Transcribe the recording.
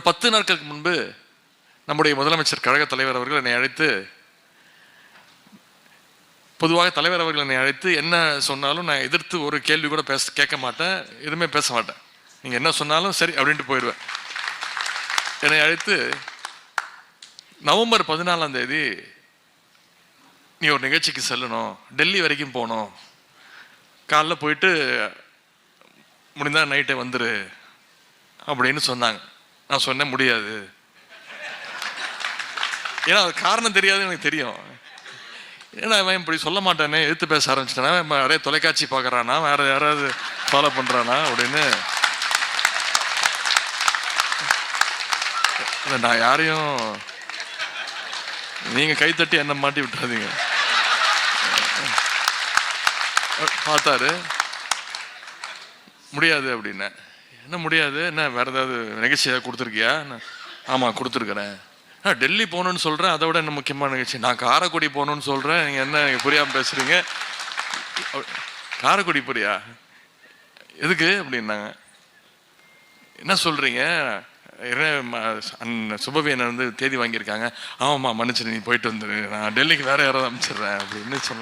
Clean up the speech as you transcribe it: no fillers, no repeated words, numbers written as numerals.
10 நாட்களுக்கு முன்பு நம்முடைய முதலமைச்சர் கழக தலைவர் அவர்கள் என்னை அழைத்து, பொதுவாக தலைவர் அவர்கள் என்னை அழைத்து என்ன சொன்னாலும் நான் எதிர்த்து ஒரு கேள்வி கூட கேட்க மாட்டேன், எதுவுமே பேச மாட்டேன். நீங்கள் என்ன சொன்னாலும் சரி அப்படின்ட்டு போயிடுவேன். என்னை அழைத்து நவம்பர் 14ஆம் தேதி நீ ஒரு நிகழ்ச்சிக்கு செல்லணும், டெல்லி வரைக்கும் போகணும், காலைல போயிட்டு முடிந்தா நைட்டே வந்துரு அப்படின்னு சொன்னாங்க. நான் சொன்னேன் முடியாது. ஏன்னா அது காரணம் தெரியாது, எனக்கு தெரியும். ஏன்னா அவன் இப்படி சொல்ல மாட்டானே, எடுத்து பேச ஆரம்பிச்சிட்டானா, நிறைய தொலைக்காட்சி பார்க்குறானா, வேற யாராவது ஃபாலோ பண்ணுறானா அப்படின்னு. நான் யாரையும் நீங்க கைத்தட்டி என்ன மாட்டி விட்டுறாதீங்க. பார்த்தாரு, முடியாது அப்படின்னு. என்ன முடியாது, என்ன வேற ஏதாவது நிகழ்ச்சி ஏதாவது கொடுத்துருக்கியா? ஆமாம் கொடுத்துருக்குறேன். டெல்லி போகணுன்னு சொல்கிறேன், அதை விட என்ன முக்கியமான நிகழ்ச்சி? நான் காரைக்குடி போகணுன்னு சொல்கிறேன், நீங்கள் என்ன புரியாமல் பேசுகிறீங்க? காரைக்குடி புரியா எதுக்கு அப்படின்னாங்க. என்ன சொல்கிறீங்க? சுபவி என்ன தேதி வாங்கியிருக்காங்க. ஆமாம்மா மன்னிச்சிரு, நீ போயிட்டு வந்துரு, நான் டெல்லிக்கு வேற யாராவது அனுப்பிச்சிடுறேன் அப்படின்னு சொன்னாங்க.